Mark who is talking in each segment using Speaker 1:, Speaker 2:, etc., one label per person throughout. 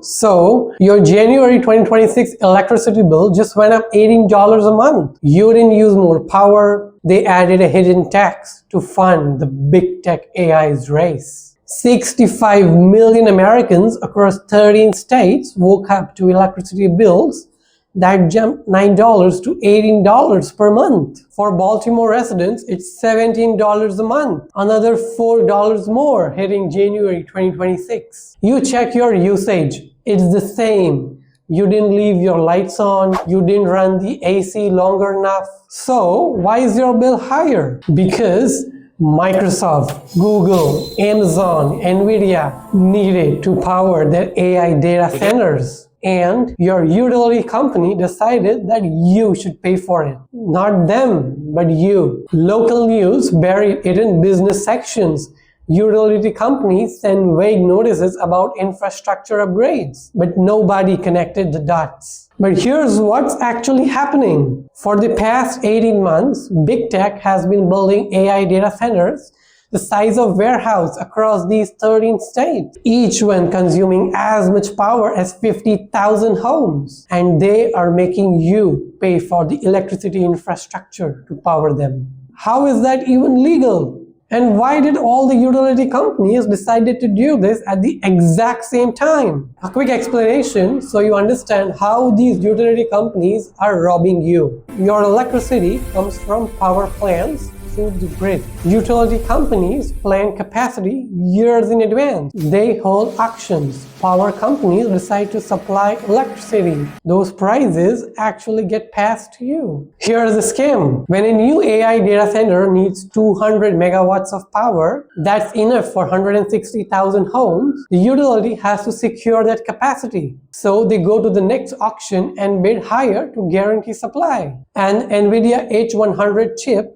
Speaker 1: So your January 2026 electricity bill just went up $18 a month. You didn't use more power. They added a hidden tax to fund the big tech AI's race. 65 million Americans across 13 states woke up to electricity bills that jumped $9 to $18 per month. For Baltimore residents, it's $17 a month, another $4 more hitting January 2026. You check your usage, it's the same. You didn't leave your lights on, you didn't run the AC longer enough. So why is your bill higher? Because Microsoft, Google, Amazon, Nvidia needed to power their AI data centers. And your utility company decided that you should pay for it. Not them, but you. Local news buried it in business sections. Utility companies send vague notices about infrastructure upgrades, but nobody connected the dots. But here's what's actually happening. For the past 18 months, big tech has been building AI data centers the size of warehouse across these 13 states, each one consuming as much power as 50,000 homes. And they are making you pay for the electricity infrastructure to power them. How is that even legal? And why did all the utility companies decided to do this at the exact same time? A quick explanation so you understand how these utility companies are robbing you. Your electricity comes from power plants through the grid. Utility companies plan capacity years in advance. They hold auctions. Power companies decide to supply electricity. Those prices actually get passed to you. Here's the scam. When a new AI data center needs 200 megawatts of power, that's enough for 160,000 homes, the utility has to secure that capacity. So they go to the next auction and bid higher to guarantee supply. An Nvidia H100 chip,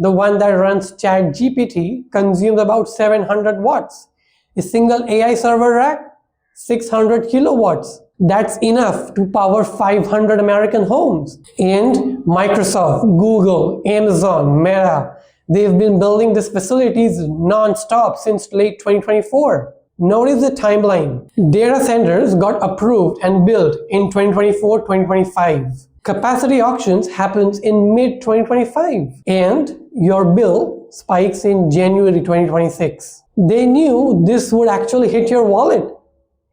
Speaker 1: the one that runs ChatGPT, consumes about 700 watts. A single AI server rack, 600 kilowatts. That's enough to power 500 American homes. And Microsoft, Google, Amazon, Meta, they've been building these facilities non-stop since late 2024. Notice the timeline. Data centers got approved and built in 2024-2025. Capacity auctions happens in mid-2025 and your bill spikes in January 2026. They knew this would actually hit your wallet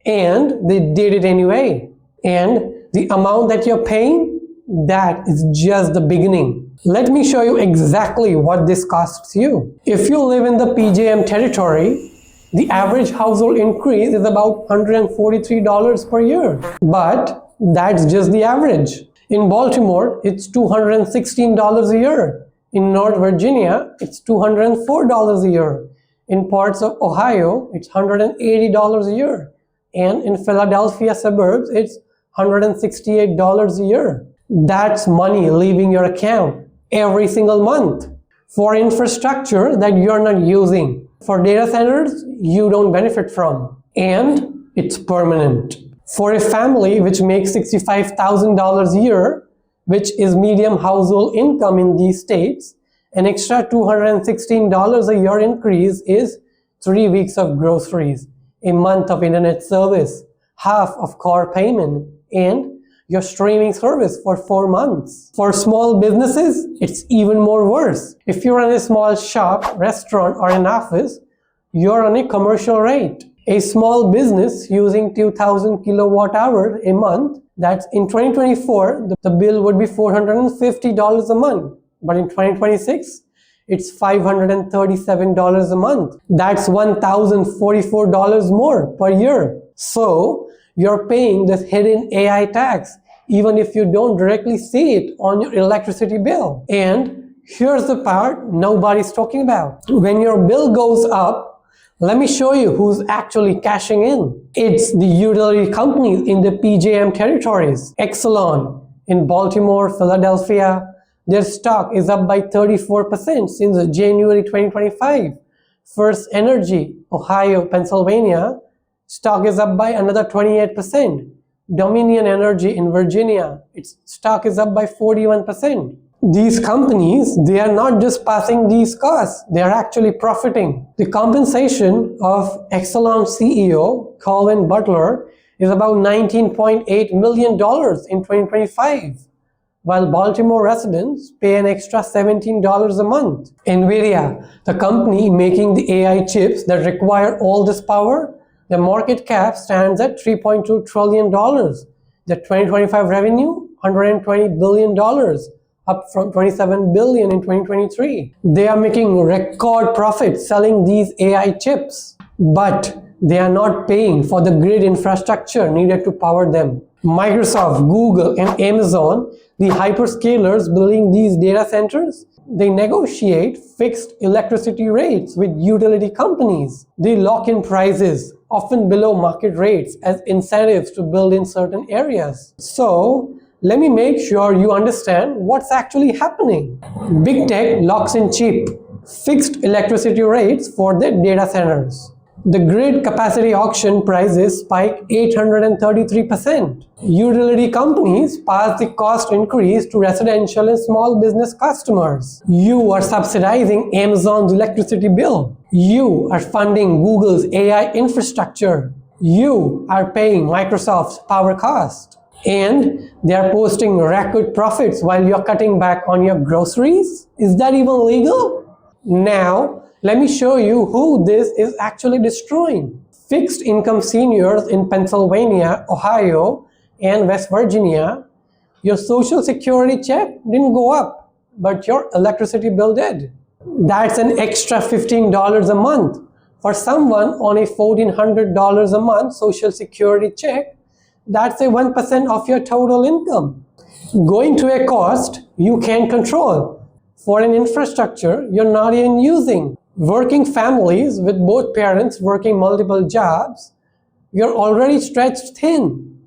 Speaker 1: and they did it anyway. And the amount that you're paying, that is just the beginning. Let me show you exactly what this costs you. If you live in the PJM territory, the average household increase is about $143 per year. But that's just the average. In Baltimore, it's $216 a year. In North Virginia, it's $204 a year. In parts of Ohio, it's $180 a year. And in Philadelphia suburbs, it's $168 a year. That's money leaving your account every single month for infrastructure that you're not using. For data centers, you don't benefit from. And it's permanent. For a family which makes $65,000 a year, which is medium household income in these states, an extra $216 a year increase is 3 weeks of groceries, a month of internet service, half of car payment, and your streaming service for 4 months. For small businesses, it's even more worse. If you run a small shop, restaurant, or an office, you're on a commercial rate. A small business using 2,000 kilowatt hours a month, that's in 2024, the bill would be $450 a month. But in 2026, it's $537 a month. That's $1,044 more per year. So you're paying this hidden AI tax, even if you don't directly see it on your electricity bill. And here's the part nobody's talking about. When your bill goes up, let me show you who's actually cashing in. It's the utility companies in the PJM territories. Exelon in Baltimore, Philadelphia, their stock is up by 34% since January 2025. First Energy, Ohio, Pennsylvania, stock is up by another 28%. Dominion Energy in Virginia, its stock is up by 41%. These companies, they are not just passing these costs, they are actually profiting. The compensation of Exelon CEO, Colin Butler, is about $19.8 million in 2025, while Baltimore residents pay an extra $17 a month. Nvidia, the company making the AI chips that require all this power, the market cap stands at $3.2 trillion. The 2025 revenue, $120 billion, up from $27 billion in 2023. They are making record profits selling these AI chips, but they are not paying for the grid infrastructure needed to power them. Microsoft, Google, and Amazon, the hyperscalers building these data centers, they negotiate fixed electricity rates with utility companies. They lock in prices, often below market rates, as incentives to build in certain areas. So, let me make sure you understand what's actually happening. Big tech locks in cheap, fixed electricity rates for their data centers. The grid capacity auction prices spike 833%. Utility companies pass the cost increase to residential and small business customers. You are subsidizing Amazon's electricity bill. You are funding Google's AI infrastructure. You are paying Microsoft's power cost. And they are posting record profits while you're cutting back on your groceries? Is that even legal? Now, let me show you who this is actually destroying. Fixed income seniors in Pennsylvania, Ohio, and West Virginia, your Social Security check didn't go up, but your electricity bill did. That's an extra $15 a month. For someone on a $1,400 a month Social Security check, that's a 1% of your total income. Going to a cost you can't control for an infrastructure you're not even using. Working families with both parents working multiple jobs, you're already stretched thin.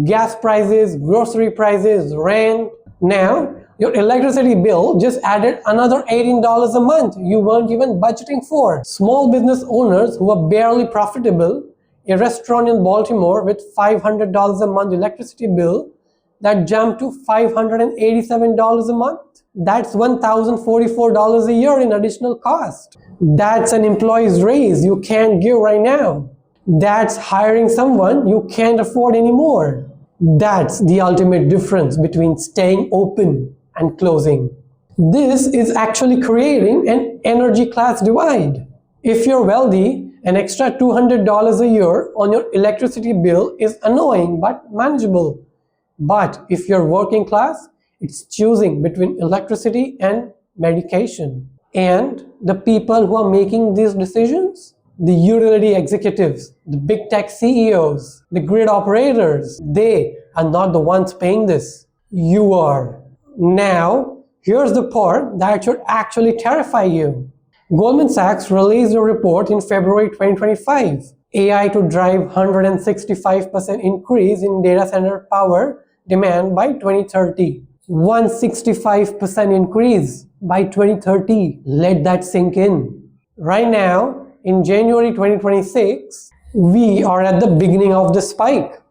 Speaker 1: Gas prices, grocery prices, rent. Now, your electricity bill just added another $18 a month you weren't even budgeting for. Small business owners who are barely profitable, a restaurant in Baltimore with $500 a month electricity bill that jumped to $587 a month. That's $1,044 a year in additional cost. That's an employee's raise you can't give right now. That's hiring someone you can't afford anymore. That's the ultimate difference between staying open and closing. This is actually creating an energy class divide. If you're wealthy, an extra $200 a year on your electricity bill is annoying but manageable. But if you're working class, it's choosing between electricity and medication. And the people who are making these decisions, the utility executives, the big tech CEOs, the grid operators, they are not the ones paying this. You are. Now, here's the part that should actually terrify you. Goldman Sachs released a report in February 2025. AI to drive 165% increase in data center power demand by 2030. 165% increase by 2030. Let that sink in. Right now, in January 2026, we are at the beginning of the spike.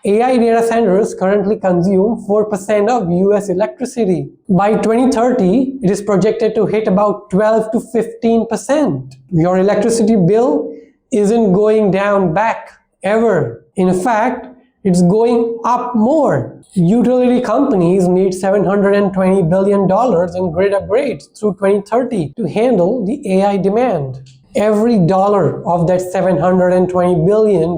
Speaker 1: AI data centers currently consume 4% of US electricity. By 2030, it is projected to hit about 12 to 15%. Your electricity bill isn't going down back ever. In fact, it's going up more. Utility companies need $720 billion in grid upgrades through 2030 to handle the AI demand. Every dollar of that $720 billion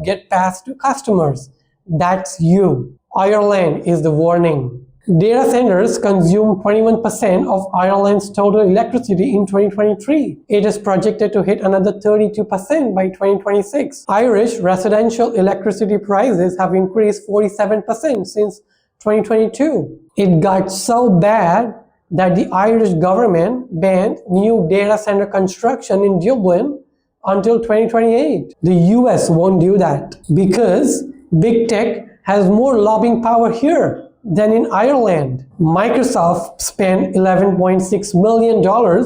Speaker 1: get passed to customers. That's you. Ireland is the warning. Data centers consume 21% of Ireland's total electricity in 2023. It is projected to hit another 32% by 2026. Irish residential electricity prices have increased 47% since 2022. It got so bad that the Irish government banned new data center construction in Dublin until 2028. The US won't do that because big tech has more lobbying power here than in Ireland. Microsoft spent $11.6 million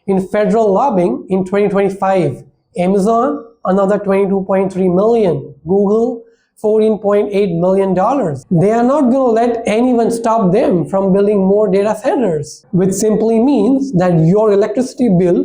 Speaker 1: in federal lobbying in 2025. Amazon, another $22.3 million. Google, $14.8 million. They are not going to let anyone stop them from building more data centers, which simply means that your electricity bill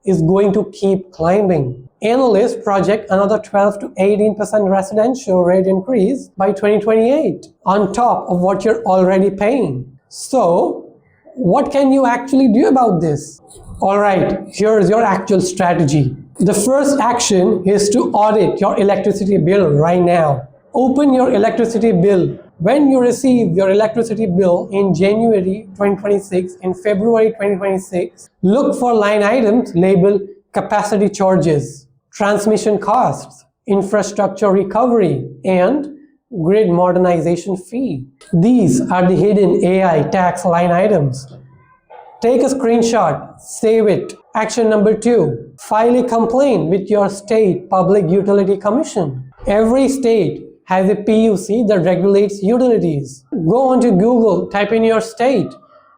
Speaker 1: is going to keep climbing. Analysts project another 12 to 18% residential rate increase by 2028 on top of what you're already paying. So, what can you actually do about this? Alright, here's your actual strategy. The first action is to audit your electricity bill right now. Open your electricity bill. When you receive your electricity bill in January 2026 and February 2026, look for line items labeled capacity charges, transmission costs, infrastructure recovery, and grid modernization fee. These are the hidden AI tax line items. Take a screenshot, save it. Action number 2, file a complaint with your state Public Utility Commission. Every state has a PUC that regulates utilities. Go onto Google, type in your state,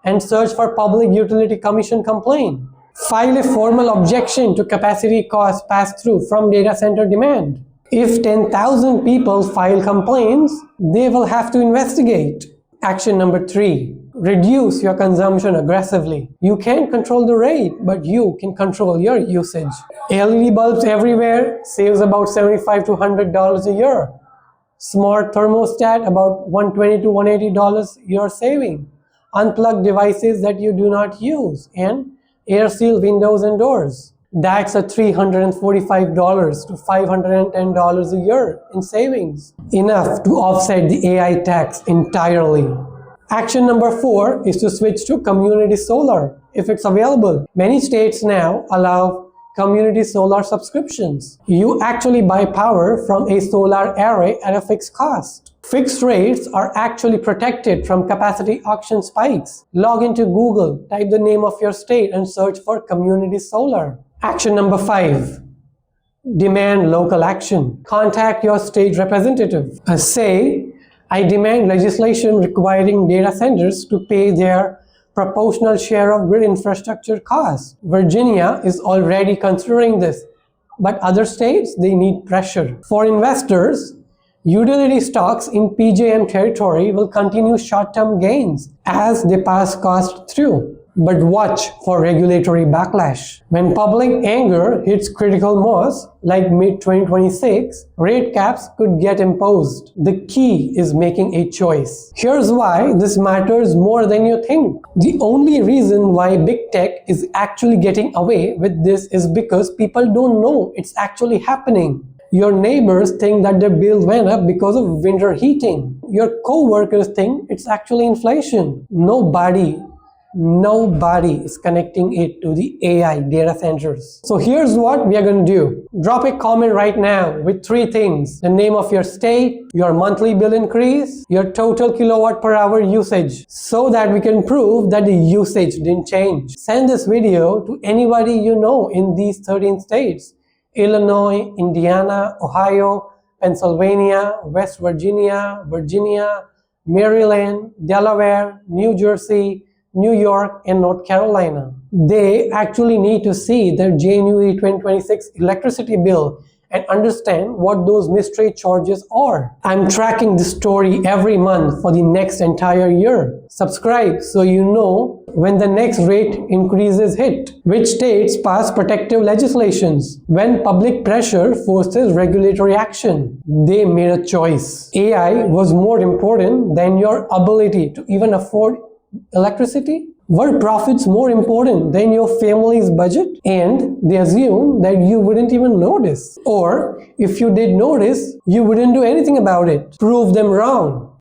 Speaker 1: and search for Public Utility Commission complaint. File a formal objection to capacity cost pass-through from data center demand. If 10,000 people file complaints, they will have to investigate. Action number 3, reduce your consumption aggressively. You can't control the rate, but you can control your usage. LED bulbs everywhere saves about $75 to $100 a year. Smart thermostat about $120 to $180 you're saving. Unplug devices that you do not use, and air seal windows and doors. That's a $345 to $510 a year in savings. Enough to offset the AI tax entirely. Action number 4 is to switch to community solar if it's available. Many states now allow community solar subscriptions. You actually buy power from a solar array at a fixed cost. Fixed rates are actually protected from capacity auction spikes. Log into Google, type the name of your state, and search for community solar. Action number 5. Demand local action. Contact your state representative. Say, I demand legislation requiring data centers to pay their proportional share of grid infrastructure costs. Virginia is already considering this, but other states, they need pressure. For investors, utility stocks in PJM territory will continue short-term gains as they pass costs through. But watch for regulatory backlash. When public anger hits critical mass, like mid-2026, rate caps could get imposed. The key is making a choice. Here's why this matters more than you think. The only reason why big tech is actually getting away with this is because people don't know it's actually happening. Your neighbors think that their bill went up because of winter heating. Your co-workers think it's actually inflation. Nobody is connecting it to the AI data centers. So here's what we are going to do. Drop a comment right now with 3 things: the name of your state, your monthly bill increase, your total kilowatt per hour usage, so that we can prove that the usage didn't change. Send this video to anybody you know in these 13 states: Illinois, Indiana, Ohio, Pennsylvania, West Virginia, Maryland, Delaware, New Jersey, New York, and North Carolina. They actually need to see their January 2026 electricity bill and understand what those mystery charges are. I'm tracking this story every month for the next entire year. Subscribe so you know when the next rate increases hit, which states pass protective legislations, when public pressure forces regulatory action. They made a choice. AI was more important than your ability to even afford electricity? Were profits more important than your family's budget? And they assume that you wouldn't even notice. Or if you did notice, you wouldn't do anything about it. Prove them wrong.